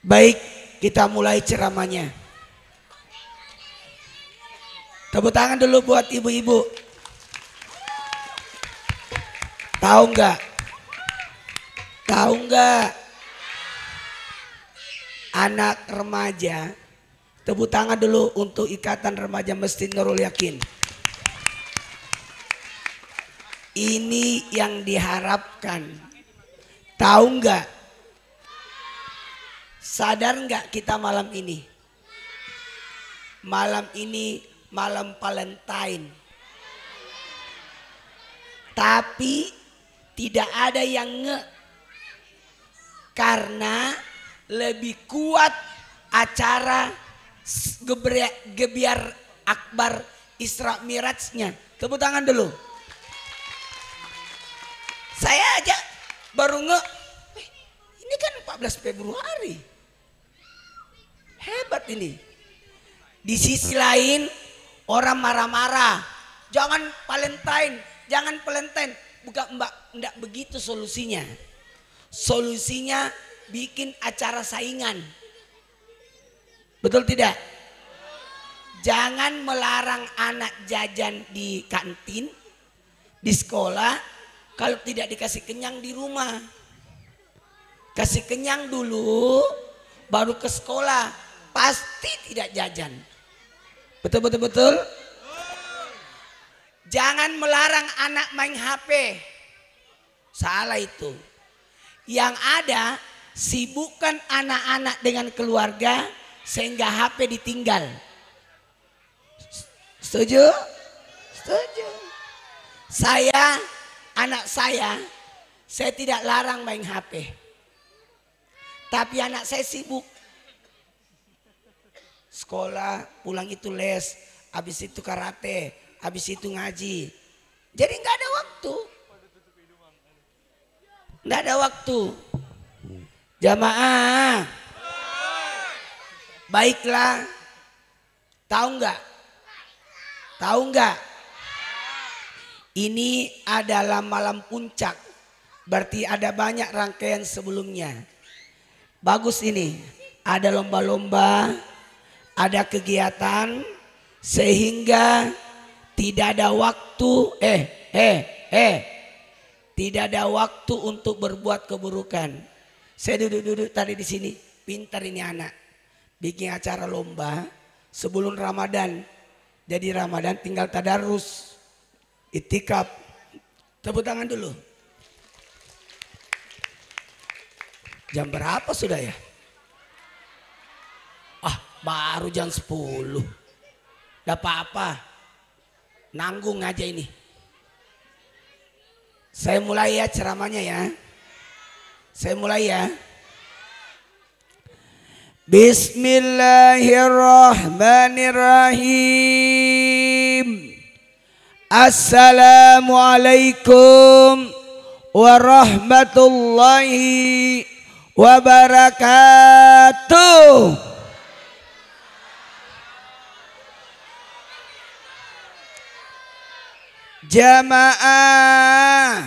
Baik, kita mulai ceramahnya. Tepuk tangan dulu buat ibu-ibu. Tahu nggak? Tahu nggak? Anak remaja. Tepuk tangan dulu untuk Ikatan Remaja Masjid Nurul Yakin. Ini yang diharapkan. Tahu nggak? Sadar nggak kita malam ini? Malam ini malam Valentine. Tapi tidak ada yang karena lebih kuat acara gebiar akbar Isra Mirajnya. Tepuk tangan dulu. Saya aja baru ini kan 14 Februari. Hebat ini. Di sisi lain orang marah-marah. Jangan Valentine, jangan Valentine. Bukan mbak, enggak begitu solusinya. Solusinya bikin acara saingan. Betul tidak? Jangan melarang anak jajan di kantin, di sekolah. Kalau tidak dikasih kenyang di rumah. Kasih kenyang dulu, baru ke sekolah. Pasti tidak jajan. Betul, betul, betul. Jangan melarang anak main HP. Salah itu. Yang ada, sibukkan anak-anak dengan keluarga sehingga HP ditinggal. Setuju? Setuju. Anak saya tidak larang main HP. Tapi anak saya sibuk. Sekolah, pulang itu les, habis itu karate, habis itu ngaji. Jadi nggak ada waktu. Nggak ada waktu. Jamaah. Baiklah. Tahu nggak? Tahu nggak? Ini adalah malam puncak. Berarti ada banyak rangkaian sebelumnya. Bagus ini. Ada lomba-lomba. Ada kegiatan sehingga tidak ada waktu tidak ada waktu untuk berbuat keburukan. Saya duduk tadi di sini, pintar ini anak. Bikin acara lomba sebelum Ramadan. Jadi Ramadan tinggal tadarus, itikaf. Tepuk tangan dulu. Jam berapa sudah ya? Baru jam 10. Gak apa-apa. Nanggung aja ini. Saya mulai ya ceramahnya ya. Saya mulai ya. Bismillahirrahmanirrahim. Assalamualaikum warahmatullahi wabarakatuh. Jamaah,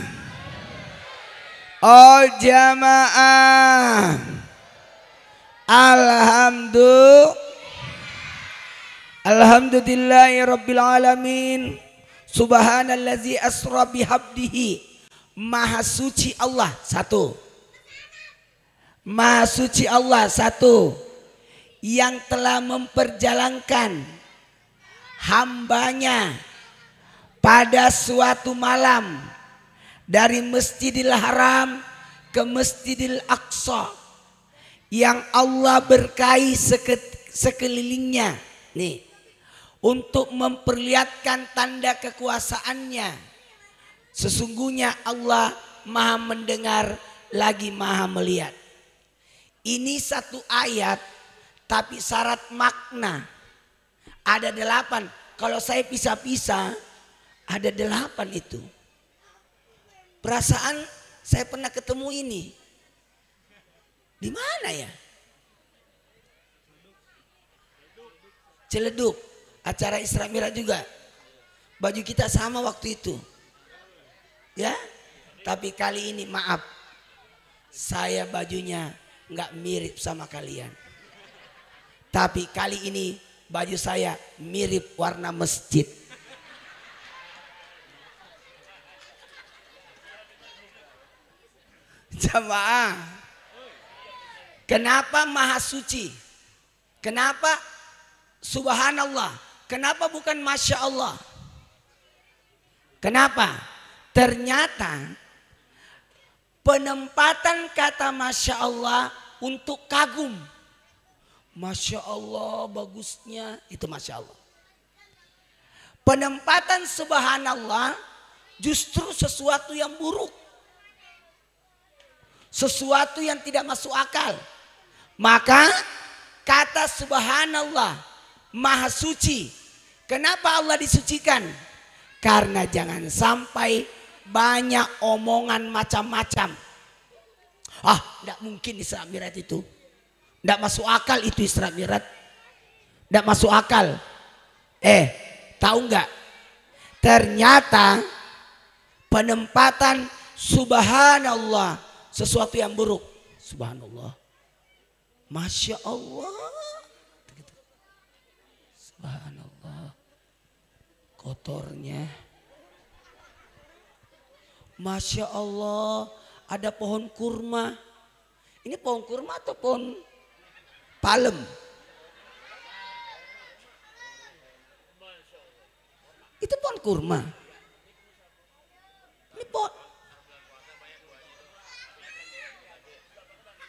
oh jamaah, alhamdulillahirabbil alamin, subhanallazi asra bihabdihi. Maha suci Allah satu. Maha suci Allah satu, yang telah memperjalankan hambanya pada suatu malam dari Masjidil Haram ke Masjidil Aqsa yang Allah berkahi sekelilingnya nih, untuk memperlihatkan tanda kekuasaannya. Sesungguhnya Allah Maha mendengar lagi Maha melihat. Ini satu ayat tapi syarat makna ada 8. Kalau saya pisah-pisah ada 8 itu. Perasaan saya pernah ketemu ini. Di mana ya? Ciledug. Acara Isra Miraj juga. Baju kita sama waktu itu. Ya. Tapi kali ini maaf. Saya bajunya nggak mirip sama kalian. Tapi kali ini baju saya mirip warna masjid. Jamaah, kenapa maha suci? Kenapa subhanallah? Kenapa bukan masya Allah? Kenapa? Ternyata penempatan kata masya Allah untuk kagum. Masya Allah bagusnya, itu masya Allah. Penempatan subhanallah justru sesuatu yang buruk. Sesuatu yang tidak masuk akal. Maka kata subhanallah maha suci. Kenapa Allah disucikan? Karena jangan sampai banyak omongan macam-macam. Ah, tidak mungkin Isra Mi'raj itu. Tidak masuk akal itu Isra Mi'raj. Tidak masuk akal. Tahu nggak? Ternyata penempatan subhanallah sesuatu yang buruk. Subhanallah. Masya Allah. Subhanallah. Kotornya. Masya Allah. Ada pohon kurma. Ini pohon kurma atau pohon palem? Itu pohon kurma. Ini pohon.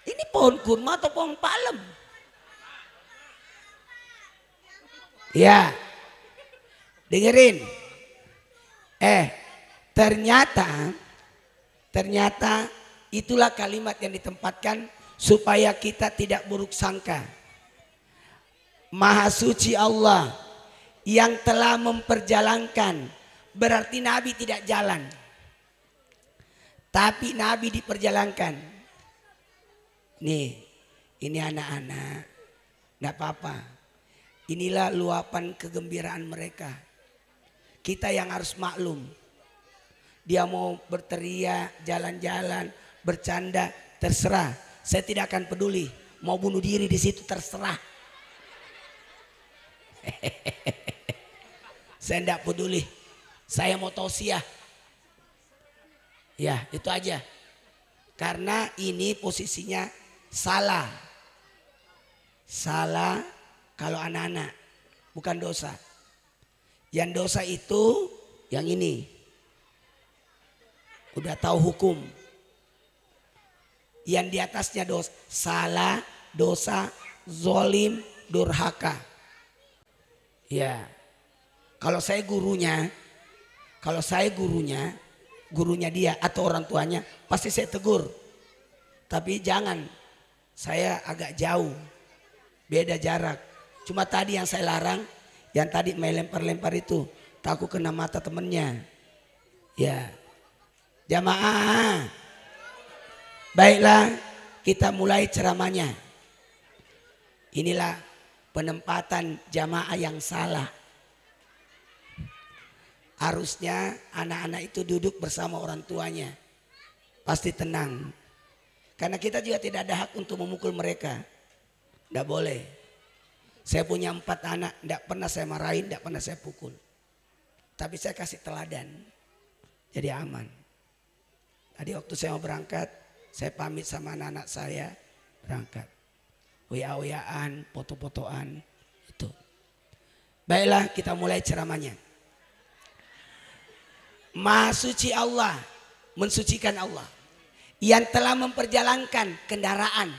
Ini pohon kurma atau pohon palem? Ya, dengerin. Ternyata itulah kalimat yang ditempatkan supaya kita tidak buruk sangka. Maha suci Allah yang telah memperjalankan, berarti Nabi tidak jalan, tapi Nabi diperjalankan. Nih, ini anak-anak, nggak apa-apa. Inilah luapan kegembiraan mereka. Kita yang harus maklum. Dia mau berteriak, jalan-jalan, bercanda, terserah. Saya tidak akan peduli. Mau bunuh diri di situ terserah. Saya tidak peduli. Saya mau tausiah. Ya, itu aja. Karena ini posisinya salah. Salah kalau anak-anak, bukan dosa. Yang dosa itu yang ini. Udah tahu hukum. Yang di atasnya dosa, salah, dosa, zolim, durhaka. Ya. Kalau saya gurunya, gurunya dia atau orang tuanya, pasti saya tegur. Tapi jangan, saya agak jauh, beda jarak. Cuma tadi yang saya larang, yang tadi main lempar-lempar itu, takut kena mata temennya. Ya, jamaah. Baiklah, kita mulai ceramahnya. Inilah penempatan jamaah yang salah. Harusnya anak-anak itu duduk bersama orang tuanya. Pasti tenang. Karena kita juga tidak ada hak untuk memukul mereka. Tidak boleh. Saya punya 4 anak. Tidak pernah saya marahin, tidak pernah saya pukul. Tapi saya kasih teladan. Jadi aman. Tadi waktu saya mau berangkat, saya pamit sama anak-anak saya. Berangkat. Oya-oyaan, foto-fotoan. Itu. Baiklah, kita mulai ceramahnya. Maha suci Allah, mensucikan Allah yang telah memperjalankan kendaraan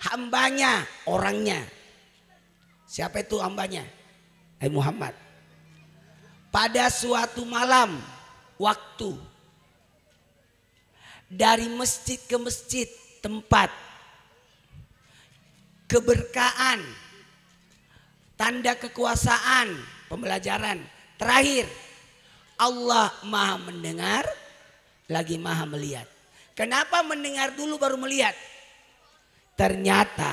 hambanya, orangnya. Siapa itu hambanya? Muhammad. Pada suatu malam waktu dari masjid ke masjid, tempat keberkahan, tanda kekuasaan, pembelajaran. Terakhir, Allah maha mendengar, lagi maha melihat. Kenapa mendengar dulu baru melihat? Ternyata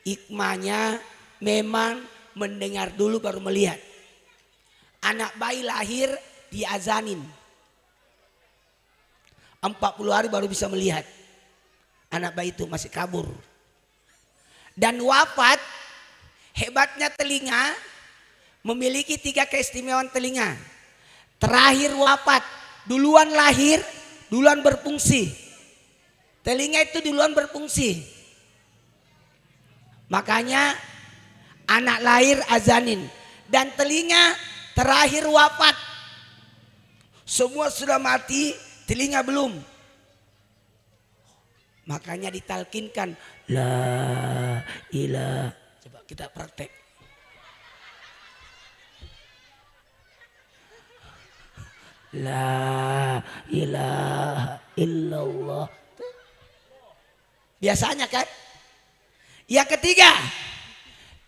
hikmahnya memang mendengar dulu baru melihat. Anak bayi lahir diazanin. 40 hari baru bisa melihat. Anak bayi itu masih kabur. Dan wafat, hebatnya telinga memiliki 3 keistimewaan telinga. Terakhir wafat, duluan lahir, duluan berfungsi. Telinga itu duluan berfungsi. Makanya anak lahir azanin. Dan telinga terakhir wafat. Semua sudah mati, telinga belum. Makanya ditalkinkan la ilaha. Coba kita praktek. La ilaha illallah. Biasanya kan. Yang ketiga,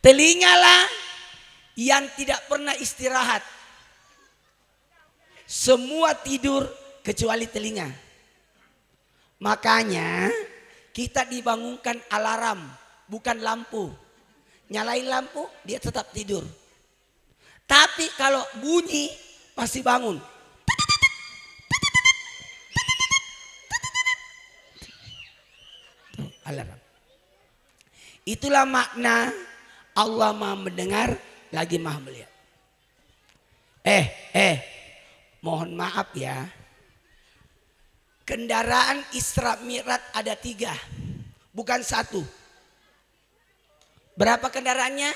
telingalah yang tidak pernah istirahat. Semua tidur kecuali telinga. Makanya kita dibangunkan alarm, bukan lampu. Nyalain lampu, dia tetap tidur. Tapi kalau bunyi pasti bangun. Alarm. Itulah makna Allah Maha mendengar lagi Maha melihat. Mohon maaf ya. Kendaraan Isra Mi'raj ada 3, bukan 1. Berapa kendaraannya?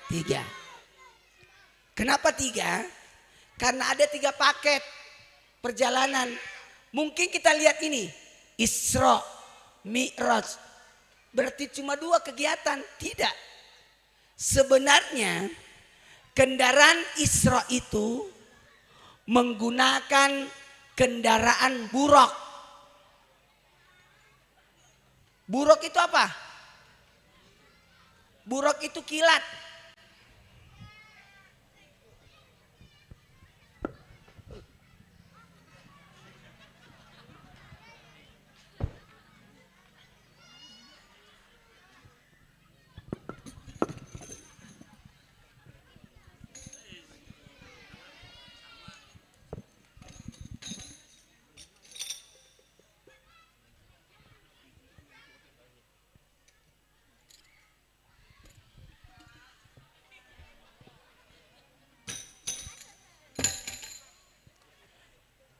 3. Kenapa 3? Karena ada 3 paket perjalanan. Mungkin kita lihat ini, Isra Mi'raj. Berarti cuma 2 kegiatan. Tidak. Sebenarnya kendaraan Isra itu menggunakan kendaraan buraq. Buraq itu apa? Buraq itu kilat.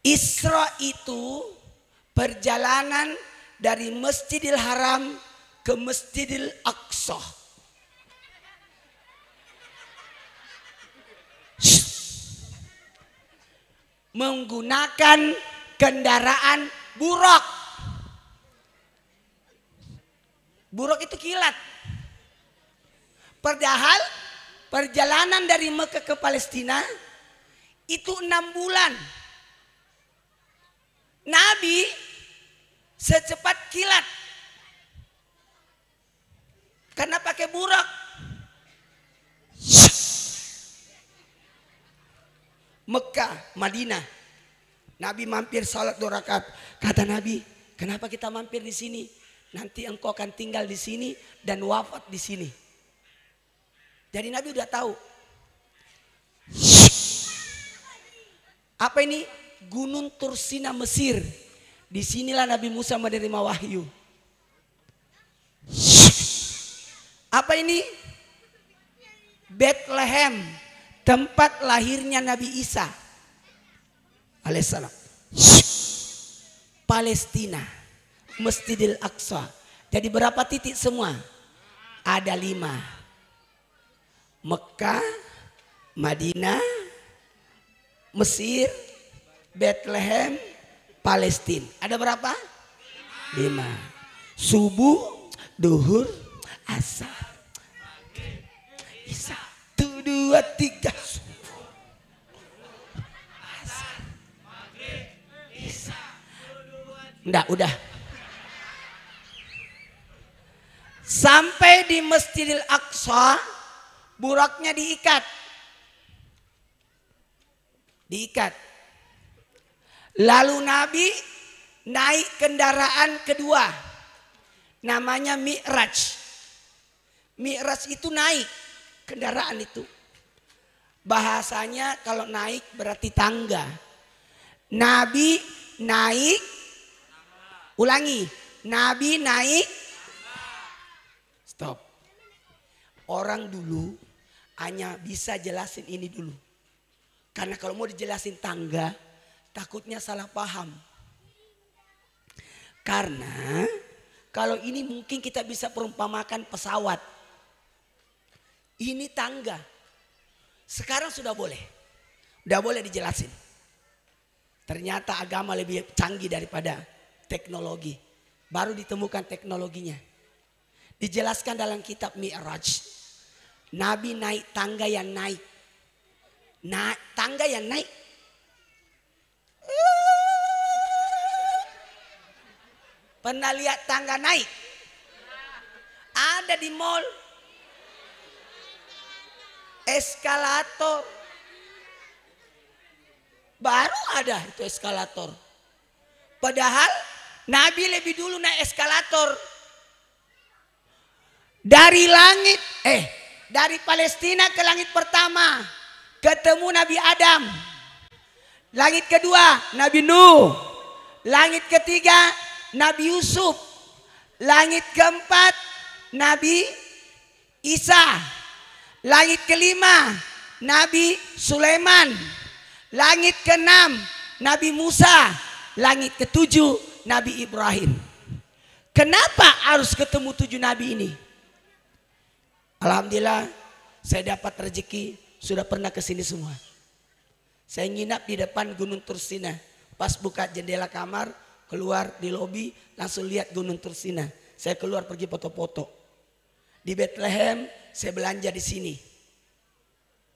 Isra itu perjalanan dari Masjidil Haram ke Masjidil Aqsa. Menggunakan kendaraan buraq. Buraq itu kilat. Padahal perjalanan dari Mekah ke Palestina itu 6 bulan. Nabi secepat kilat. Karena pakai buraq. Mekah, Madinah. Nabi mampir salat 2 rakaat. Kata Nabi, kenapa kita mampir di sini? Nanti engkau akan tinggal di sini dan wafat di sini. Jadi Nabi udah tahu. Apa ini? Gunung Tursina Mesir. Disinilah Nabi Musa menerima wahyu. Apa ini? Bethlehem, tempat lahirnya Nabi Isa alaihissalam. Palestina, Masjidil Aqsa. Jadi berapa titik semua? Ada 5. Mekah, Madinah, Mesir, Bethlehem, Palestina. Ada berapa? 5. Subuh, duhur, asar, isya. 1, 2, 3. Subuh, asar, isya. Enggak, udah. Sampai di Masjidil Aqsa, buraqnya diikat. Lalu Nabi naik kendaraan kedua. Namanya Mi'raj. Mi'raj itu naik kendaraan itu. Bahasanya kalau naik berarti tangga. Nabi naik, ulangi. Nabi naik. Stop. Orang dulu hanya bisa jelasin ini dulu. Karena kalau mau dijelasin tangga, takutnya salah paham. Karena kalau ini mungkin kita bisa perumpamakan pesawat. Ini tangga. Sekarang sudah boleh. Udah boleh dijelasin. Ternyata agama lebih canggih daripada teknologi. Baru ditemukan teknologinya. Dijelaskan dalam kitab Mi'raj. Nabi naik tangga yang naik. Tangga yang naik. Pernah lihat tangga naik? Ada di mall. Eskalator. Baru ada itu eskalator. Padahal Nabi lebih dulu naik eskalator. Dari langit, dari Palestina ke langit pertama ketemu Nabi Adam. Langit kedua Nabi Nuh. Langit ketiga Nabi Yusuf. Langit keempat Nabi Isa. Langit kelima Nabi Sulaiman. Langit keenam Nabi Musa. Langit ketujuh Nabi Ibrahim. Kenapa harus ketemu 7 nabi ini? Alhamdulillah saya dapat rezeki, sudah pernah ke sini semua. Saya nginap di depan Gunung Tursina. Pas buka jendela kamar, keluar di lobi, langsung lihat Gunung Tursina. Saya keluar pergi foto-foto. Di Bethlehem saya belanja di sini.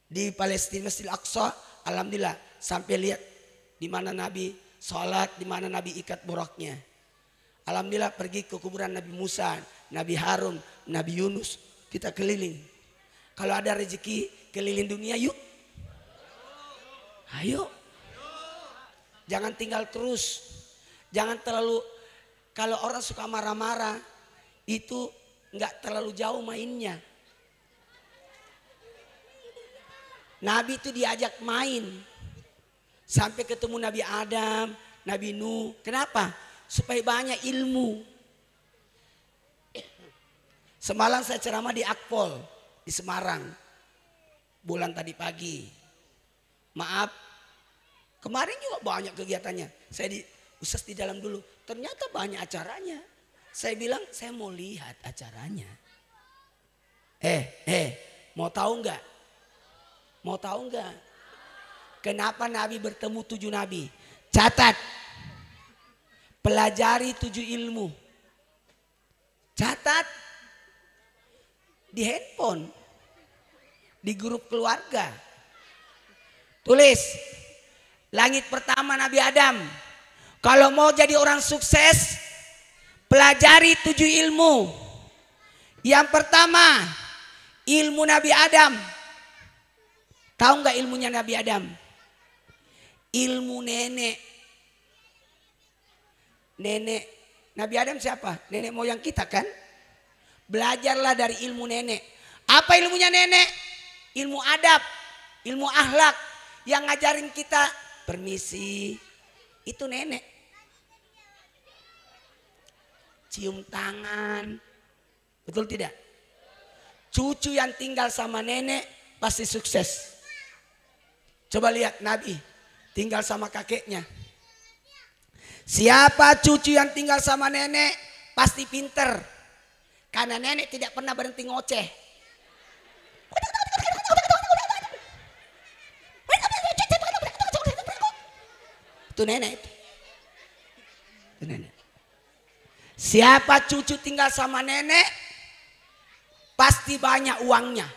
Di Palestina Masjid Al-Aqsa, alhamdulillah sampai lihat di mana Nabi sholat, di mana Nabi ikat boraknya. Alhamdulillah pergi ke kuburan Nabi Musa, Nabi Harun, Nabi Yunus. Kita keliling. Kalau ada rezeki keliling dunia yuk. Ayo. Jangan tinggal terus. Jangan terlalu, kalau orang suka marah-marah itu nggak terlalu jauh mainnya. Nabi itu diajak main. Sampai ketemu Nabi Adam, Nabi Nuh. Kenapa? Supaya banyak ilmu. Semalam saya ceramah di Akpol di Semarang. Bulan tadi pagi. Maaf. Kemarin juga banyak kegiatannya. Saya Ustaz di dalam dulu. Ternyata banyak acaranya. Saya bilang saya mau lihat acaranya. Mau tahu nggak? Mau tahu nggak? Kenapa Nabi bertemu 7 nabi? Catat. Pelajari 7 ilmu. Catat. Di handphone. Di grup keluarga. Tulis. Langit pertama Nabi Adam. Kalau mau jadi orang sukses, pelajari 7 ilmu. Yang pertama, ilmu Nabi Adam. Tahu nggak ilmunya Nabi Adam? Ilmu nenek. Nenek Nabi Adam siapa? Nenek moyang kita kan? Belajarlah dari ilmu nenek. Apa ilmunya nenek? Ilmu adab, ilmu akhlak. Yang ngajarin kita permisi. Itu nenek. Cium tangan. Betul tidak? Cucu yang tinggal sama nenek pasti sukses. Coba lihat Nabi tinggal sama kakeknya. Siapa cucu yang tinggal sama nenek pasti pinter. Karena nenek tidak pernah berhenti ngoceh. Itu nenek. Itu nenek. Siapa cucu tinggal sama nenek pasti banyak uangnya.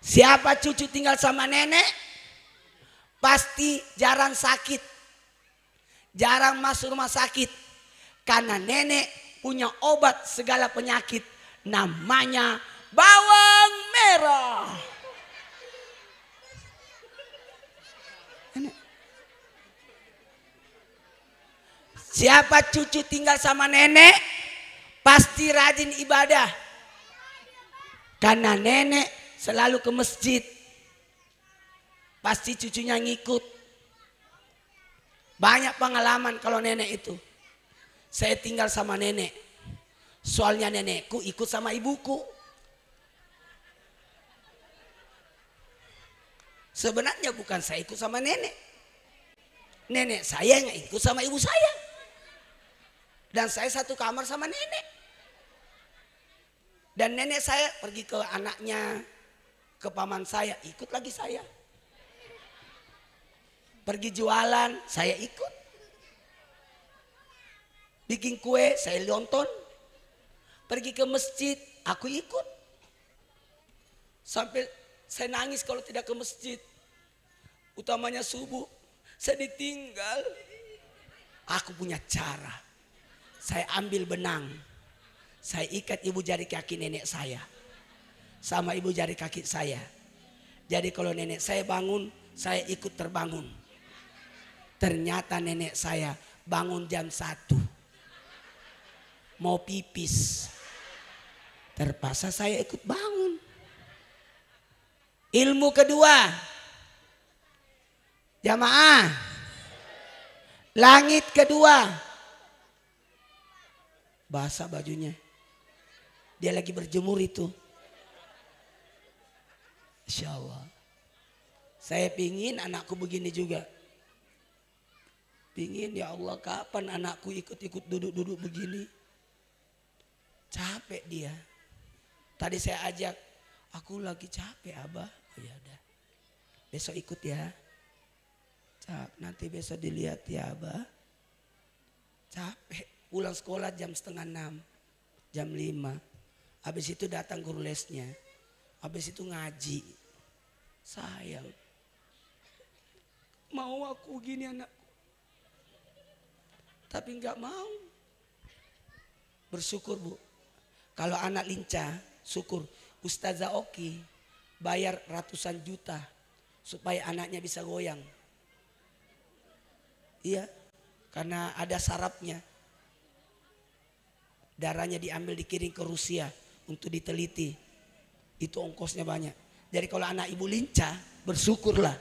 Siapa cucu tinggal sama nenek pasti jarang sakit. Jarang masuk rumah sakit. Karena nenek punya obat segala penyakit. Namanya bawang merah. Siapa cucu tinggal sama nenek pasti rajin ibadah. Karena nenek selalu ke masjid. Pasti cucunya ngikut. Banyak pengalaman kalau nenek itu. Saya tinggal sama nenek. Soalnya nenekku ikut sama ibuku. Sebenarnya bukan saya ikut sama nenek. Nenek saya yang ikut sama ibu saya. Dan saya satu kamar sama nenek. Dan nenek saya pergi ke anaknya, ke paman saya, ikut lagi saya. Pergi jualan, saya ikut. Bikin kue, saya nonton. Pergi ke masjid, aku ikut. Sampai saya nangis kalau tidak ke masjid. Utamanya subuh, saya ditinggal. Aku punya cara. Saya ambil benang. Saya ikat ibu jari kaki nenek saya. Sama ibu jari kaki saya. Jadi kalau nenek saya bangun, saya ikut terbangun. Ternyata nenek saya bangun jam 1. Mau pipis. Terpaksa saya ikut bangun. Ilmu kedua. Jamaah. Langit kedua. Basah bajunya. Dia lagi berjemur itu. Insya Allah. Saya pingin anakku begini juga. Pingin ya Allah kapan anakku ikut-ikut duduk-duduk begini. Capek dia. Tadi saya ajak. Aku lagi capek abah. Oh ya udah. Besok ikut ya. Nanti besok dilihat ya abah. Capek. Pulang sekolah jam 5:30. Jam 5. Habis itu datang guru lesnya. Habis itu ngaji. Sayang. Mau aku gini anakku. Tapi enggak mau. Bersyukur Bu. Kalau anak lincah, syukur. Ustazah Oki bayar ratusan juta supaya anaknya bisa goyang. Iya, karena ada sarafnya. Darahnya diambil dikirim ke Rusia untuk diteliti. Itu ongkosnya banyak. Jadi kalau anak ibu lincah, bersyukurlah.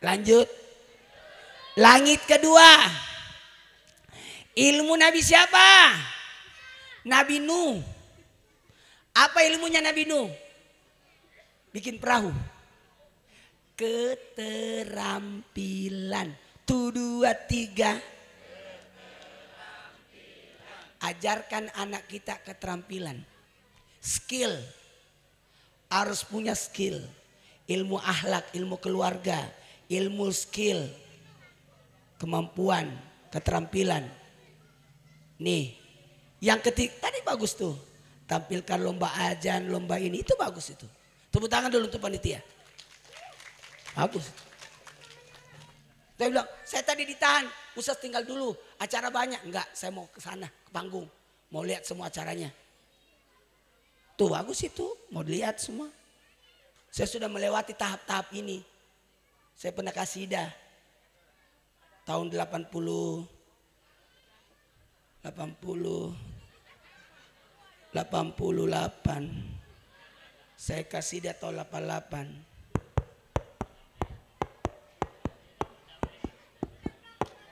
Lanjut. Langit kedua. Ilmu Nabi siapa? Nabi Nuh. Apa ilmunya Nabi Nuh? Bikin perahu. Keterampilan. 1, 2, 3. Ajarkan anak kita keterampilan. Skill. Harus punya skill. Ilmu akhlak, ilmu keluarga, ilmu skill. Kemampuan, keterampilan. Nih, yang ketiga tadi bagus tuh. Tampilkan lomba ajan, lomba ini, itu bagus itu. Tepuk tangan dulu untuk panitia. Bagus. Saya bilang, saya tadi ditahan, Ustaz tinggal dulu, acara banyak. Enggak, saya mau ke sana, ke panggung. Mau lihat semua acaranya. Tuh bagus itu, mau lihat semua. Saya sudah melewati tahap-tahap ini. Saya pernah kasidah. Tahun 88. Saya kasidah tahun 88.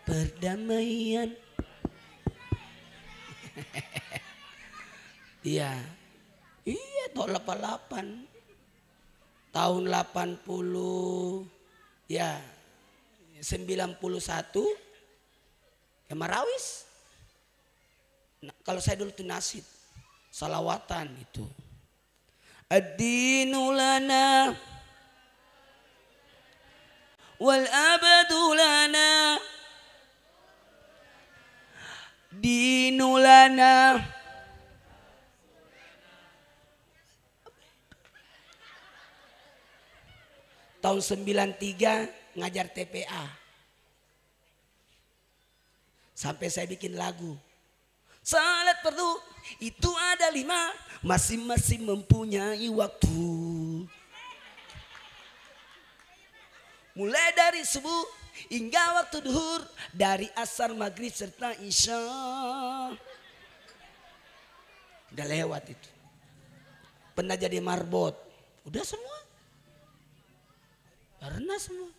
Perdamaian. Iya. Iya tahun 88. Tahun 80 ya 91 ya Marawis. Nah, kalau saya dulu tuh nasid salawatan itu. Ad-dinu lana wal abadu lana dinu lana tahun 93 ngajar TPA. Sampai saya bikin lagu. Salat fardu itu ada 5, masing-masing mempunyai waktu. Mulai dari subuh hingga waktu duhur, dari asar, maghrib serta isya. Udah lewat itu. Pernah jadi marbot. Udah semua. Karena semua.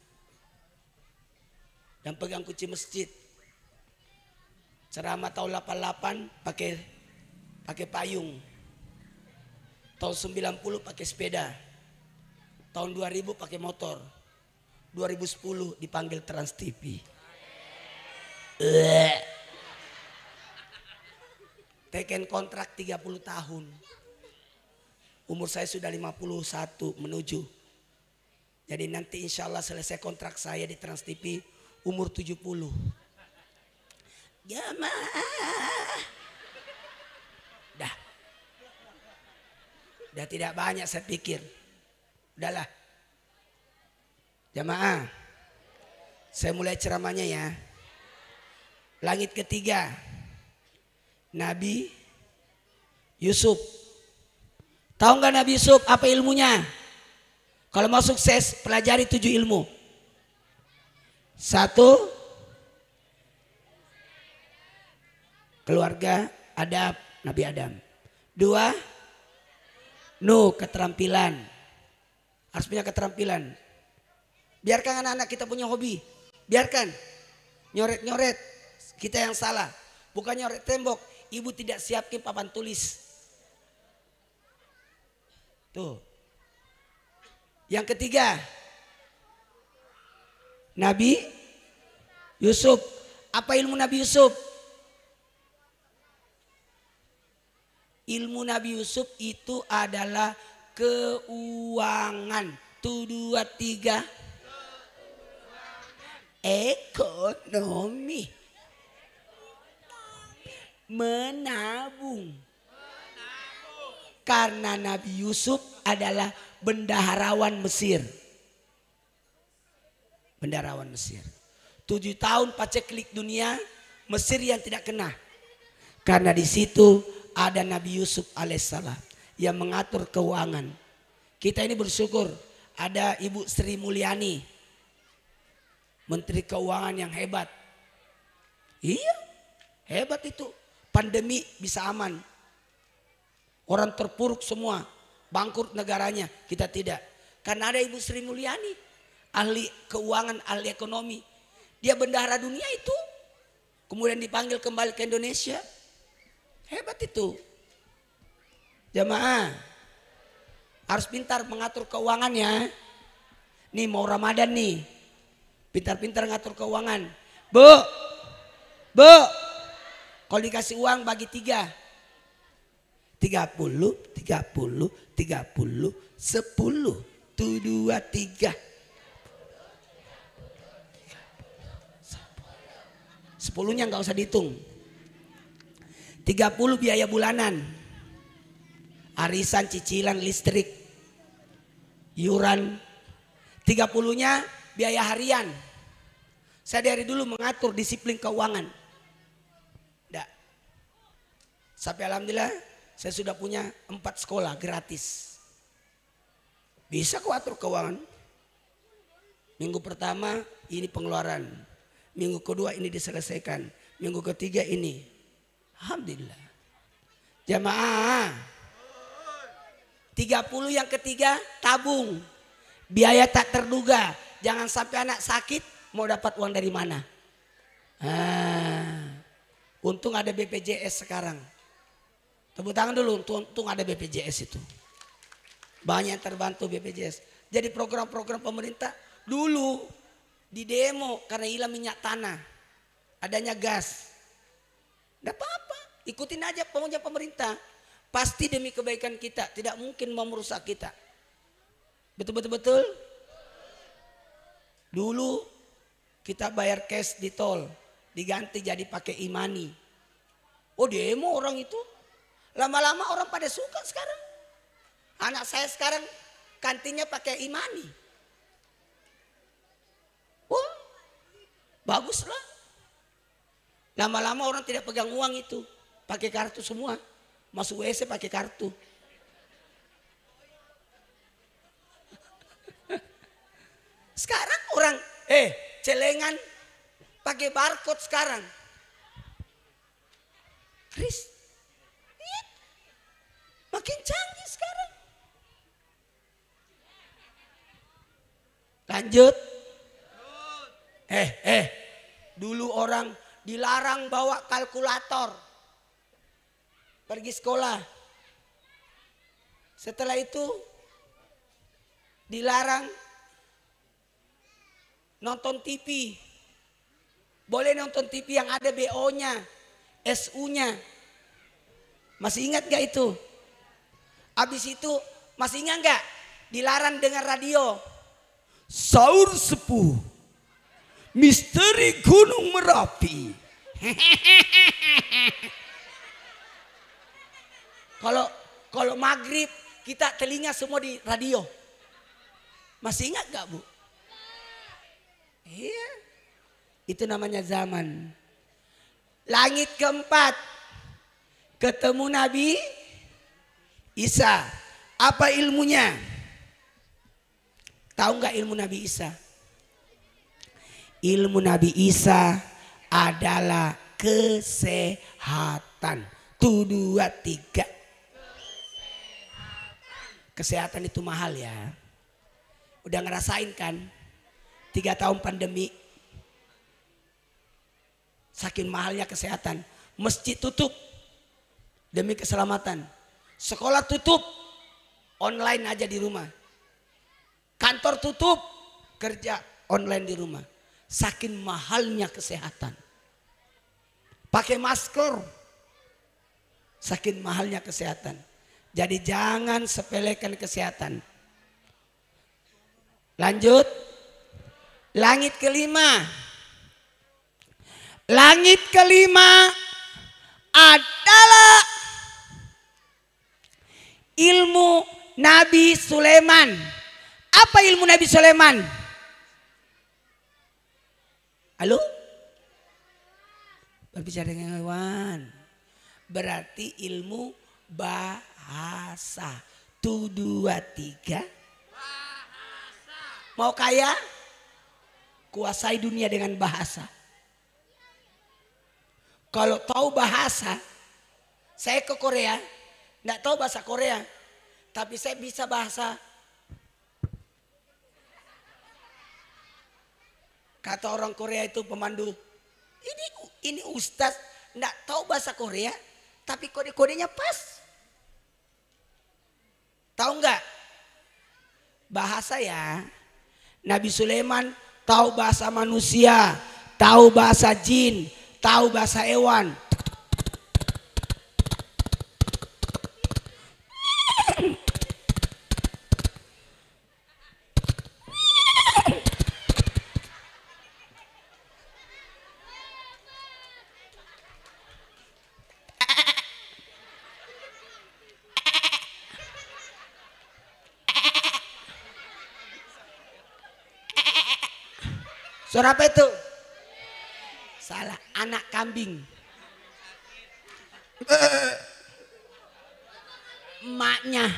dan pegang kunci masjid. Ceramah tahun 88 pakai payung. Tahun 90 pakai sepeda. Tahun 2000 pakai motor. 2010 dipanggil Trans TV. Teken kontrak 30 tahun. Umur saya sudah 51 menuju. Jadi nanti insya Allah selesai kontrak saya di Trans TV umur 70. Jamaah. Udah tidak banyak saya pikir. Udahlah. Jamaah. Saya mulai ceramahnya ya. Langit ketiga. Nabi Yusuf. Tahu nggak Nabi Yusuf apa ilmunya? Kalau mau sukses pelajari 7 ilmu. 1, keluarga, adab Nabi Adam. 2, keterampilan. Harus punya keterampilan. Biarkan anak-anak kita punya hobi. Biarkan. Nyoret-nyoret. Kita yang salah. Bukan nyoret tembok. Ibu tidak siapkan papan tulis. Tuh. Yang ketiga. Nabi Yusuf. Apa ilmu Nabi Yusuf? Ilmu Nabi Yusuf itu adalah keuangan. 1, 2, 3. Ekonomi. Menabung. Karena Nabi Yusuf adalah bendaharawan Mesir. Bendaharawan Mesir. 7 tahun paceklik dunia Mesir yang tidak kena. Karena di situ ada Nabi Yusuf alaihissalam yang mengatur keuangan. Kita ini bersyukur ada Ibu Sri Mulyani, Menteri Keuangan yang hebat. Iya, hebat itu. Pandemi bisa aman. Orang terpuruk semua, bangkrut negaranya. Kita tidak. Karena ada Ibu Sri Mulyani, ahli keuangan, ahli ekonomi. Dia bendahara dunia itu. Kemudian dipanggil kembali ke Indonesia. Hebat itu. Jamaah harus pintar mengatur keuangannya. Nih mau Ramadan nih. Pintar-pintar ngatur keuangan. Bu. Kalau dikasih uang bagi 3. 30, 10. 1, 2, 3. 10-nya nggak usah dihitung. 30 biaya bulanan. Arisan, cicilan, listrik, iuran. 30-nya biaya harian. Saya dari dulu mengatur disiplin keuangan. Nggak. Sampai alhamdulillah saya sudah punya 4 sekolah gratis. Bisa kok atur keuangan. Minggu pertama ini pengeluaran. Minggu kedua ini diselesaikan. Minggu ketiga ini. Alhamdulillah. Jamaah. 30 yang ketiga tabung. Biaya tak terduga. Jangan sampai anak sakit mau dapat uang dari mana. Untung ada BPJS sekarang. Tepuk tangan dulu, untung ada BPJS itu. Banyak terbantu BPJS. Jadi program-program pemerintah dulu di demo karena hilang minyak tanah. Adanya gas. Tidak apa-apa, ikutin aja pokoknya pemerintah. Pasti demi kebaikan kita, tidak mungkin mau merusak kita. Betul-betul. Dulu kita bayar cash di tol, diganti jadi pakai e-money. Oh demo orang itu. Lama-lama orang pada suka sekarang. Anak saya sekarang kantinnya pakai e-money. Oh, baguslah. Lama-lama orang tidak pegang uang itu, pakai kartu semua. Masuk WC pakai kartu. Sekarang orang celengan pakai barcode sekarang. Kris, lihat, makin canggih sekarang. Lanjut. Dulu orang dilarang bawa kalkulator pergi sekolah. Setelah itu dilarang nonton TV. Boleh nonton TV yang ada BO-nya, SU-nya. Masih ingat gak itu? Habis itu masih ingat gak? Dilarang dengar radio. Sahur sepuh, misteri Gunung Merapi. Kalau maghrib kita telinga semua di radio. Masih ingat gak Bu? Iya. Itu namanya zaman. Langit keempat, ketemu Nabi Isa. Apa ilmunya? Tahu nggak ilmu Nabi Isa? Ilmu Nabi Isa adalah kesehatan. Tuh, dua, tiga. Kesehatan itu mahal ya. Udah ngerasain kan? 3 tahun pandemi. Saking mahalnya kesehatan. Masjid tutup demi keselamatan. Sekolah tutup, online aja di rumah. Kantor tutup, kerja online di rumah. Saking mahalnya kesehatan. Pakai masker. Saking mahalnya kesehatan. Jadi jangan sepelekan kesehatan. Lanjut. Langit kelima. Langit kelima adalah ilmu Nabi Sulaiman. Apa ilmu Nabi Sulaiman? Halo? Berbicara dengan hewan. Berarti ilmu bahasa. Tuh, dua, tiga. Mau kaya? Kuasai dunia dengan bahasa. Kalau tahu bahasa, saya ke Korea, nggak tahu bahasa Korea, tapi saya bisa bahasa. Kata orang Korea itu pemandu, ini ustaz nggak tahu bahasa Korea, tapi kode-kodenya pas. Tahu nggak? Bahasa ya. Nabi Sulaiman tahu bahasa manusia, tahu bahasa jin, tahu bahasa hewan. Suara apa itu? Salah, anak kambing. Emaknya.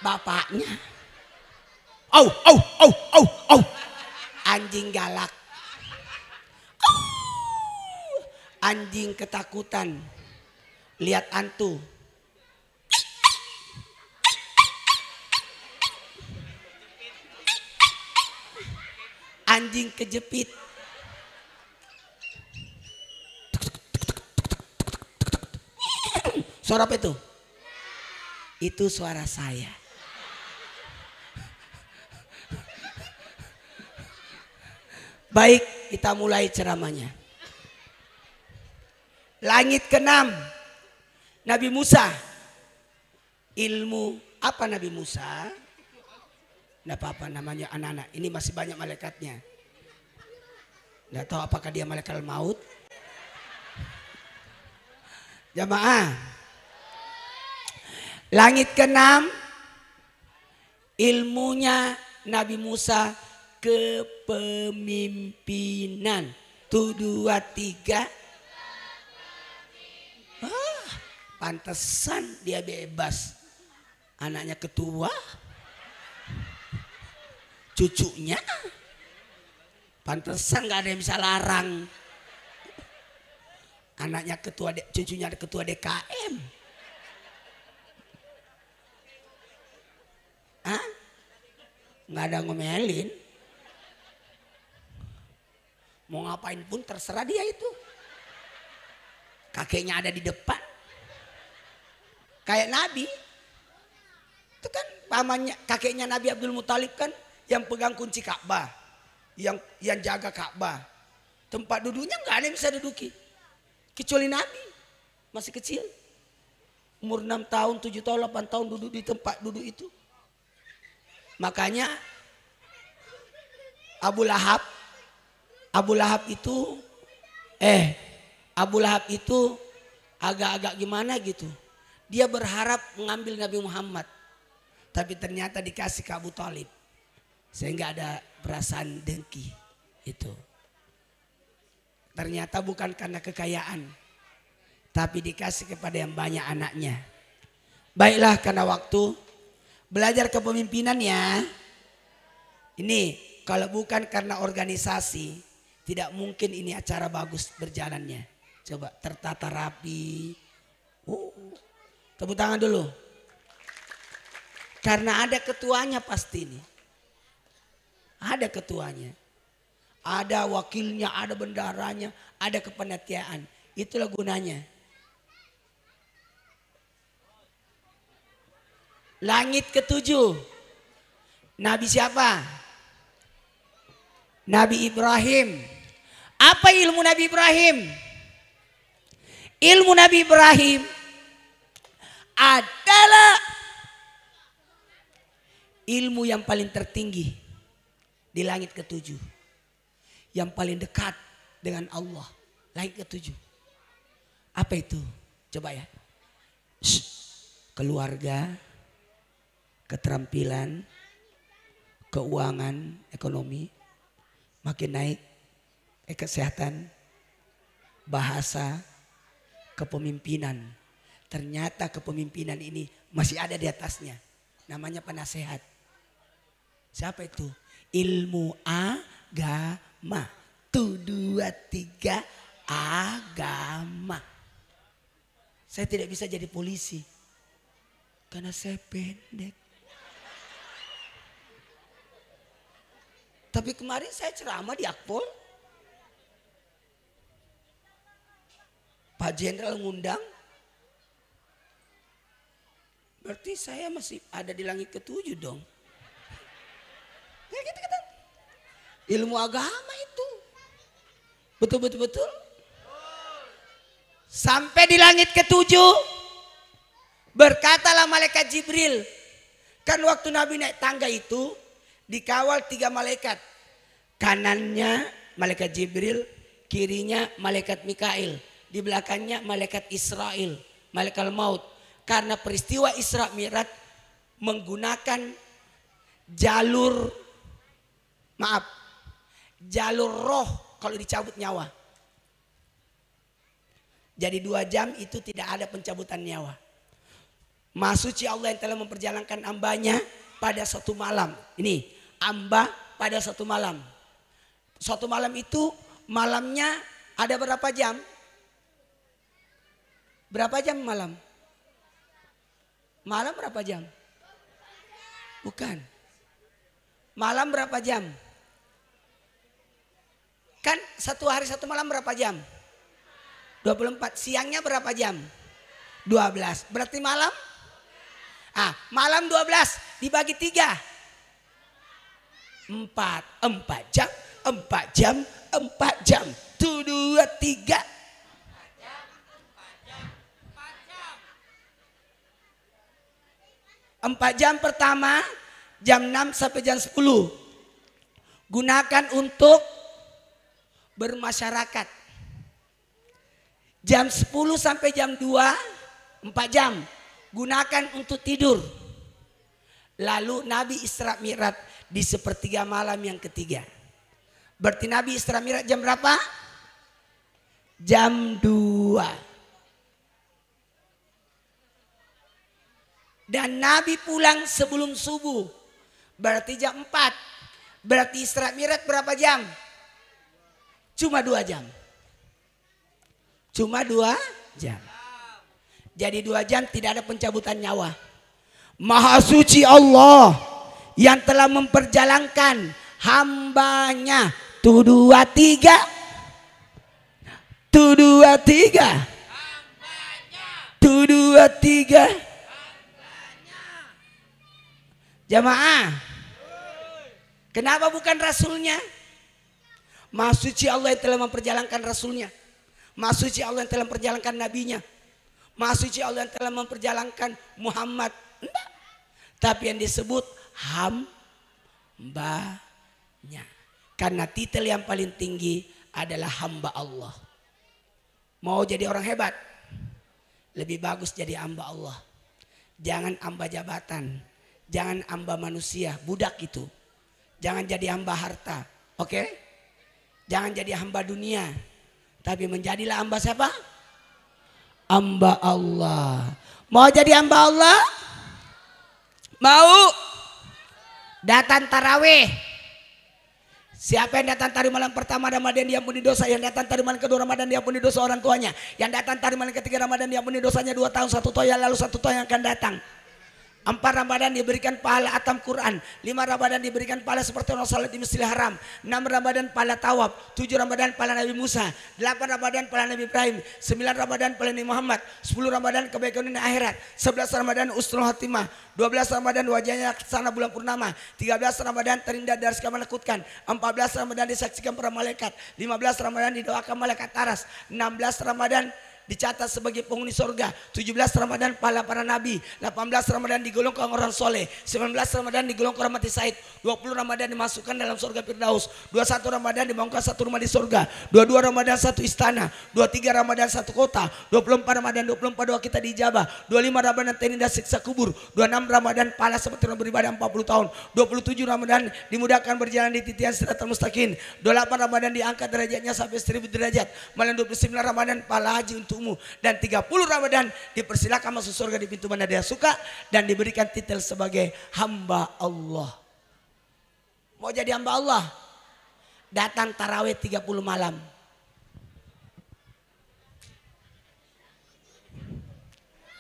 Bapaknya. Au, au, au, au, au. Anjing galak. Anjing ketakutan. Lihat hantu. Anjing kejepit. Suara apa itu? Itu suara saya. Baik, kita mulai ceramahnya. Langit keenam, Nabi Musa. Ilmu apa Nabi Musa? Tidak apa-apa namanya anak-anak. Ini masih banyak malaikatnya. Tidak tahu apakah dia malaikat maut. Jamaah. Langit keenam. Ilmunya Nabi Musa kepemimpinan. Tuh, dua, tiga. Pantesan dia bebas. Anaknya ketua. Cucunya pantesan gak ada yang bisa larang. Anaknya ketua, cucunya ketua DKM. Hah? Gak ada ngomelin. Mau ngapain pun terserah dia itu. Kakeknya ada di depan. Kayak Nabi. Itu kan pamannya, kakeknya Nabi Abdul Muthalib kan yang pegang kunci Ka'bah. Yang jaga Ka'bah. Tempat duduknya nggak ada yang bisa duduki. Kecuali Nabi. Masih kecil. Umur 6 tahun, 7 tahun, 8 tahun duduk di tempat duduk itu. Makanya Abu Lahab itu agak-agak gimana gitu. Dia berharap mengambil Nabi Muhammad. Tapi ternyata dikasih ke Abu Thalib. Sehingga ada perasaan dengki itu. Ternyata bukan karena kekayaan. Tapi dikasih kepada yang banyak anaknya. Baiklah, karena waktu. Belajar kepemimpinan ya. Ini kalau bukan karena organisasi. Tidak mungkin ini acara bagus berjalannya. Coba tertata rapi. Tepuk tangan dulu. Karena ada ketuanya pasti ini. Ada ketuanya. Ada wakilnya, ada bendaranya, ada kepanitiaan. Itulah gunanya. Langit ketujuh. Nabi siapa? Nabi Ibrahim. Apa ilmu Nabi Ibrahim? Ilmu Nabi Ibrahim adalah ilmu yang paling tertinggi di langit ketujuh. Yang paling dekat dengan Allah. Langit ketujuh. Apa itu? Coba ya. Keluarga, keterampilan, keuangan, ekonomi, makin naik, kesehatan, bahasa, kepemimpinan. Ternyata kepemimpinan ini masih ada di atasnya. Namanya penasehat. Siapa itu? Ilmu agama. 1, 2, 3 agama. Saya tidak bisa jadi polisi. Karena saya pendek. Tapi kemarin saya ceramah di Akpol. Pak Jenderal ngundang. Berarti saya masih ada di langit ketujuh dong. Ya gitu. Ilmu agama itu. Betul. Sampai di langit ketujuh. Berkatalah malaikat Jibril. Kan waktu Nabi naik tangga itu. Dikawal 3 malaikat. Kanannya malaikat Jibril. Kirinya malaikat Mikail. Di belakangnya malaikat Israel. Malaikat maut. Karena peristiwa Isra Mi'raj menggunakan jalur roh kalau dicabut nyawa. Jadi 2 jam itu tidak ada pencabutan nyawa. Maha suci Allah yang telah memperjalankan hambanya pada satu malam. Ini hamba pada satu malam. Satu malam itu malamnya ada berapa jam? Berapa jam malam? Malam berapa jam? Bukan. Malam berapa jam? Kan satu hari satu malam berapa jam? 24. Siangnya berapa jam? 12. Berarti malam? Malam 12 dibagi 3. 4 jam. 4 jam. 4 jam. 1, 2, 3. 4 jam pertama jam 6 sampai jam 10 gunakan untuk bermasyarakat. Jam 10 sampai jam 2 4 jam gunakan untuk tidur. Lalu Nabi Isra Mi'raj di sepertiga malam yang ketiga. Berarti Nabi Isra Mi'raj jam berapa? Jam 2. Dan Nabi pulang sebelum subuh. Berarti jam 4. Berarti Isra Mi'raj berapa jam? Cuma 2 jam. Cuma 2 jam. Jadi 2 jam tidak ada pencabutan nyawa. Maha suci Allah yang telah memperjalankan hambanya. 1, 2, 3 Tu dua tiga. Tu dua tiga. Jamaah. Kenapa bukan rasulnya? Maha suci Allah yang telah memperjalankan rasulnya. Maha suci Allah yang telah memperjalankan nabinya. Maha suci Allah yang telah memperjalankan Muhammad. Enggak. Tapi yang disebut hambanya. Karena titel yang paling tinggi adalah hamba Allah. Mau jadi orang hebat? Lebih bagus jadi hamba Allah. Jangan hamba jabatan. Jangan hamba manusia. Budak itu. Jangan jadi hamba harta. Oke? Jangan jadi hamba dunia. Tapi menjadilah hamba siapa? Hamba Allah. Mau jadi hamba Allah? Mau? Datang tarawih. Siapa yang datang tadi malam pertama Ramadan diampuni dosa. Yang datang tadi malam kedua Ramadan diampuni dosa orang tuanya. Yang datang tadi malam ketiga Ramadan diampuni dosanya 2 tahun 1 tahun yang lalu 1 tahun yang akan datang. 4 Ramadan diberikan pahala atam Quran. 5 Ramadan diberikan pahala seperti orang salat di Masjidil Haram. 6 Ramadan pahala tawaf. 7 Ramadan pahala Nabi Musa. 8 Ramadan pahala Nabi Ibrahim. 9 Ramadan pahala Nabi Muhammad. 10 Ramadan kebaikan dunia akhirat. 11 Ramadan husnul khatimah. 12 Ramadan wajahnya sana bulan purnama. 13 Ramadan terindah dari segala menakutkan. 14 Ramadan disaksikan para malaikat. 15 Ramadan didoakan malaikat aras. 16 Ramadan dicatat sebagai penghuni surga. 17 Ramadan pahala para nabi. 18 Ramadan digolongkan orang soleh. 19 Ramadan digolongkan orang mati syahid. 20 Ramadan dimasukkan dalam surga Firdaus. 21 Ramadan dibangunkan satu rumah di surga. 22 Ramadan satu istana. 23 Ramadan satu kota. 24 Ramadan 24 doa kita dijabah. 25 Ramadan terindah siksa kubur. 26 Ramadan pahala seperti orang beribadah 40 tahun. 27 Ramadan dimudahkan berjalan di titian siratal mustaqim. 28 Ramadan diangkat derajatnya sampai 1000 derajat. Malam 29 Ramadan pahala haji untuk dan 30 Ramadan dipersilakan masuk surga di pintu mana dia suka dan diberikan titel sebagai hamba Allah. Mau jadi hamba Allah? Datang tarawih 30 malam.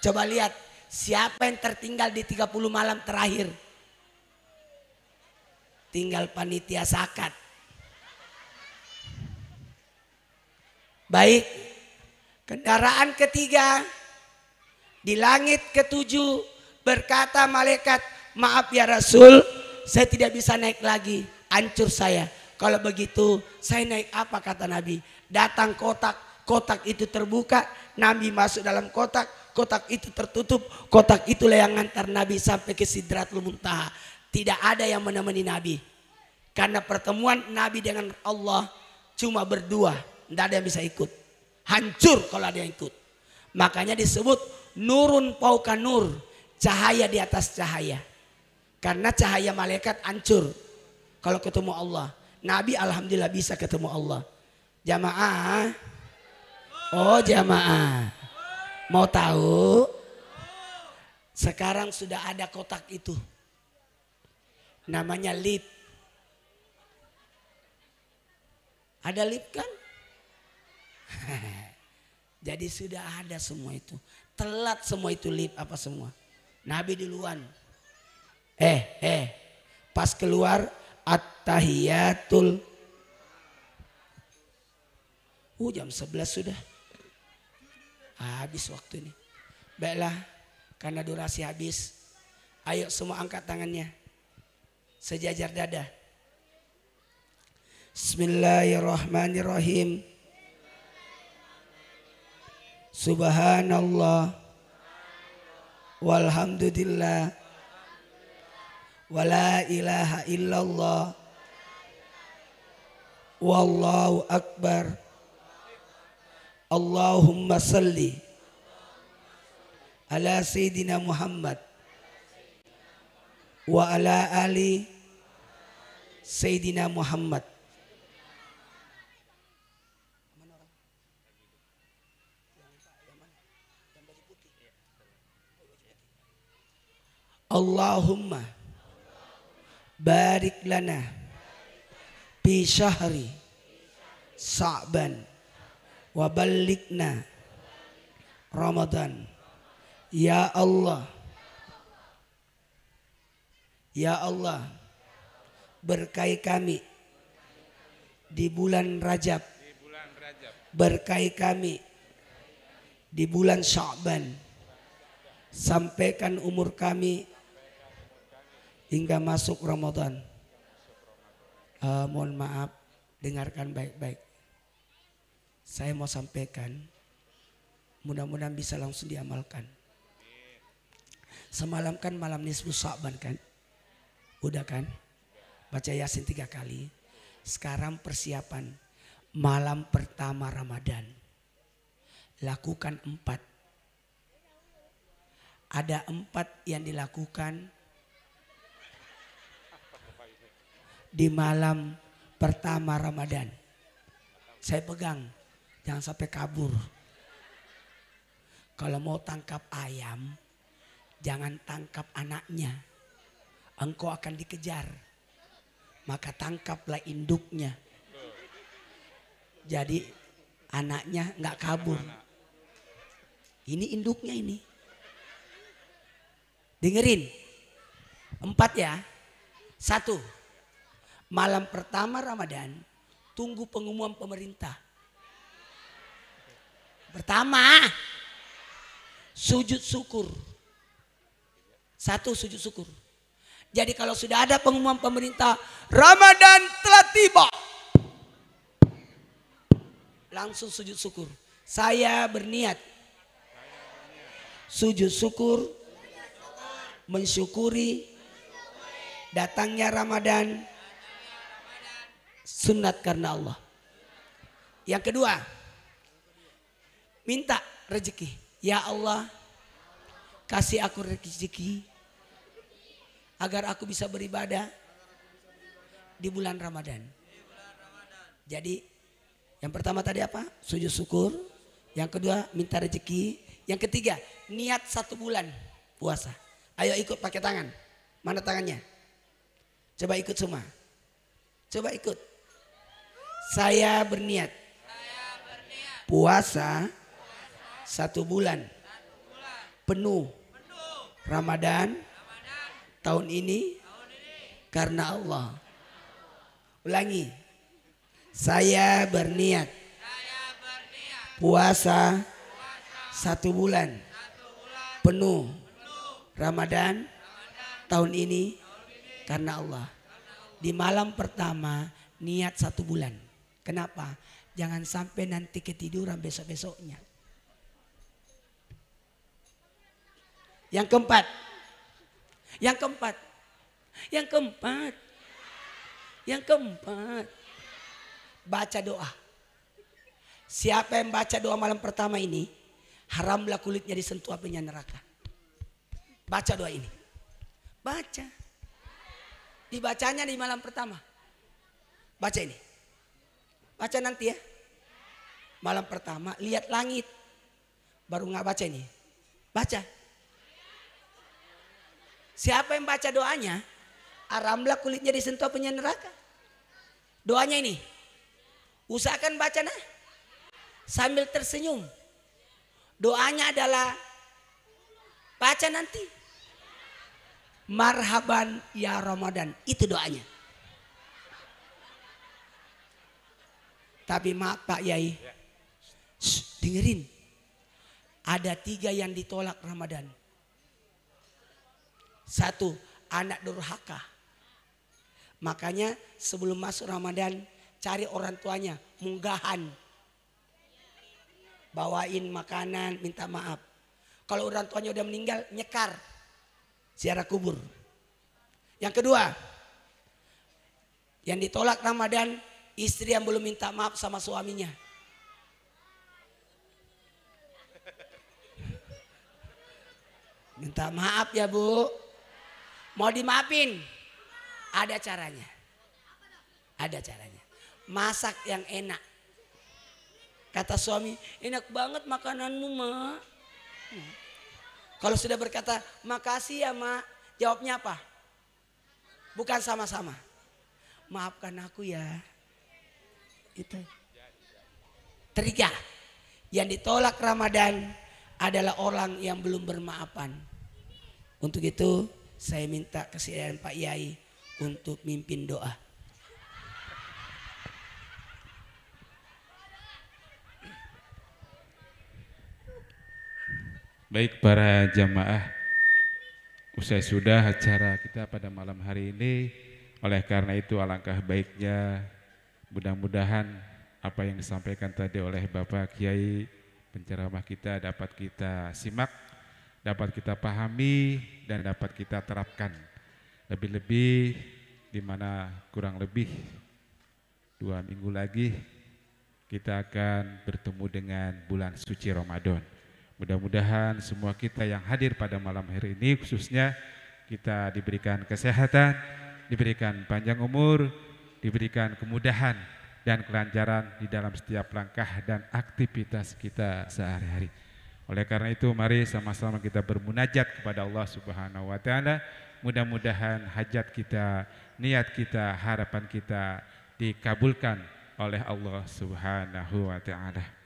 Coba lihat siapa yang tertinggal di 30 malam terakhir. Tinggal panitia zakat. Baik. Kendaraan ketiga di langit ketujuh berkata malaikat, maaf ya Rasul, saya tidak bisa naik lagi, hancur saya. Kalau begitu saya naik apa, kata Nabi? Datang kotak, kotak itu terbuka, Nabi masuk dalam kotak, kotak itu tertutup, kotak itulah yang ngantar Nabi sampai ke Sidratul Muntaha. Tidak ada yang menemani Nabi. Karena pertemuan Nabi dengan Allah cuma berdua, tidak ada yang bisa ikut. Hancur kalau ada yang ikut. Makanya disebut nurun pauka nur, cahaya di atas cahaya. Karena cahaya malaikat hancur kalau ketemu Allah. Nabi alhamdulillah bisa ketemu Allah. Jamaah. Oh jamaah. Mau tahu? Sekarang sudah ada kotak itu. Namanya lift. Ada lift kan? Jadi sudah ada semua itu. Telat semua itu lift apa semua. Nabi duluan. Pas keluar at-tahiyatul. Jam 11 sudah. Habis waktu ini. Baiklah, karena durasi habis. Ayo semua angkat tangannya. Sejajar dada. Bismillahirrahmanirrahim. Subhanallah walhamdulillah wala ilaha illallah wallahu akbar. Allahumma salli ala sayyidina Muhammad wa ala ali sayyidina Muhammad. Allahumma barik lana fi syahri Sa'ban wa ballighna Ramadan. Ya Allah, ya Allah, berkahi kami di bulan Rajab berkahi kami di bulan Sya'ban, sampaikan umur kami hingga masuk Ramadan. Mohon maaf, dengarkan baik-baik. Saya mau sampaikan, mudah-mudahan bisa langsung diamalkan. Semalam kan malam nisfu Sya'ban kan? Udah kan? Baca Yasin 3 kali. Sekarang persiapan malam pertama Ramadan. Lakukan 4. Ada 4 yang dilakukan di malam pertama Ramadan. Saya pegang, jangan sampai kabur. Kalau mau tangkap ayam, jangan tangkap anaknya. Engkau akan dikejar. Maka tangkaplah induknya. Jadi anaknya nggak kabur. Ini induknya ini. Dengerin. 4 ya. 1. Malam pertama Ramadan, tunggu pengumuman pemerintah. Pertama, sujud syukur. 1, sujud syukur. Jadi kalau sudah ada pengumuman pemerintah, Ramadan telah tiba, langsung sujud syukur. Saya berniat sujud syukur, mensyukuri datangnya Ramadan, sunat karena Allah. Yang kedua, minta rezeki. Ya Allah, kasih aku rezeki agar aku bisa beribadah di bulan Ramadan. Jadi yang pertama tadi apa? Sujud syukur. Yang kedua minta rezeki. Yang ketiga niat 1 bulan puasa. Ayo ikut pakai tangan. Mana tangannya? Coba ikut semua. Coba ikut. Saya berniat puasa 1 bulan penuh Ramadan tahun ini karena Allah. Ulangi. Saya berniat puasa 1 bulan penuh Ramadan tahun ini karena Allah. Di malam pertama niat 1 bulan. Kenapa? Jangan sampai nanti ketiduran besok-besoknya. Yang keempat. Baca doa. Siapa yang baca doa malam pertama ini, haramlah kulitnya disentuh apinya neraka. Baca doa ini. Baca. Dibacanya di malam pertama. Baca ini. Baca nanti ya. Malam pertama lihat langit. Baru nggak baca ini. Baca. Siapa yang baca doanya, haramlah kulitnya disentuh apinya neraka. Doanya ini. Usahakan baca sambil tersenyum. Doanya adalah baca nanti. Marhaban ya Ramadan. Itu doanya. Tapi maaf Pak Yai. Dengerin. Ada 3 yang ditolak Ramadan. 1, anak durhaka. Makanya sebelum masuk Ramadan cari orang tuanya, munggahan. Bawain makanan, minta maaf. Kalau orang tuanya udah meninggal, nyekar. Ziarah kubur. Yang kedua, yang ditolak Ramadan, istri yang belum minta maaf sama suaminya. Minta maaf ya Bu. Mau dimaafin? Ada caranya. Ada caranya. Masak yang enak. Kata suami, enak banget makananmu Mak. Kalau sudah berkata, makasih ya Mak. Jawabnya apa? Bukan sama-sama. Maafkan aku ya. Itu. 3. Yang ditolak Ramadan adalah orang yang belum bermaafan. Untuk itu saya minta kesediaan Pak Yai untuk mimpin doa. Baik para jamaah, usai sudah acara kita pada malam hari ini. Oleh karena itu alangkah baiknya mudah-mudahan apa yang disampaikan tadi oleh Bapak Kiai penceramah kita dapat kita simak, dapat kita pahami dan dapat kita terapkan. Lebih-lebih di mana kurang lebih 2 minggu lagi kita akan bertemu dengan bulan suci Ramadan. Mudah-mudahan semua kita yang hadir pada malam hari ini khususnya kita diberikan kesehatan, diberikan panjang umur, diberikan kemudahan dan kelancaran di dalam setiap langkah dan aktivitas kita sehari-hari. Oleh karena itu mari sama-sama kita bermunajat kepada Allah Subhanahu wa taala. Mudah-mudahan hajat kita, niat kita, harapan kita dikabulkan oleh Allah Subhanahu wa taala.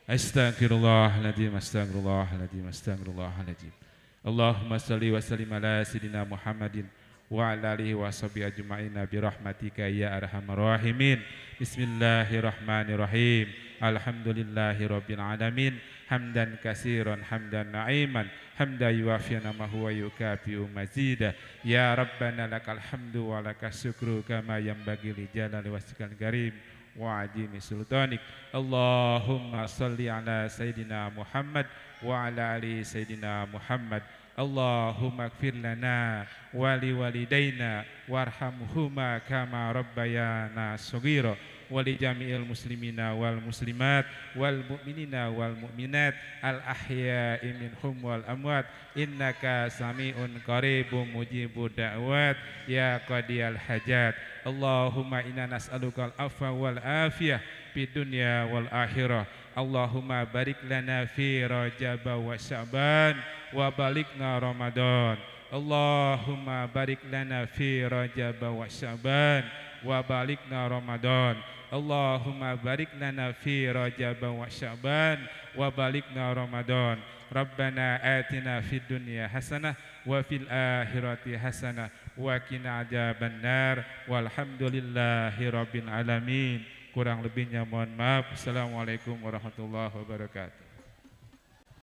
Astagfirullahaladzim, astagfirullahaladzim, astagfirullahaladzim. Allahumma salli wa sallim ala sayyidina Muhammadin wa ala alihi wa sahbihi ajma'in bi rahmatika ya arhamar rahimin. Bismillahirrahmanirrahim. Alhamdulillahi rabbil alamin. Hamdan katsiran hamdan na'iman. Hamda yuwafi namahu wa yukafi'u mazidah. Ya Rabbana lakal hamdu wa lakas syukru kama yanbaghi li jalali wajhikal karim wa adimi sultanik. Allahumma salli ala Sayyidina Muhammad wa ala ali Sayyidina Muhammad. Allahumma gfir lana wa li walidayna warhamhuma kama rabbayana shaghira wa li jami'il muslimina wal muslimat wal mu'minina wal mu'minat al ahya'i minhum wal amwat innaka sami'un qaribun mujibud da'wat ya qadiyal hajat. Allahumma inna nas'alukal afwa wal afiyah fid dunya wal akhirah. Allahumma barik lana fi Rajab wa Sya'ban wa balikna Ramadan. Allahumma barik lana fi Rajab wa Sya'ban wa balikna Ramadan. Allahumma barik lana fi Rajab wa Sya'ban wa balikna Ramadan. Rabbana atina fid dunya hasanah wa fil akhirati hasanah wa qina adzabannar. Walhamdulillahi rabbil alamin. Kurang lebihnya mohon maaf. Assalamualaikum warahmatullahi wabarakatuh.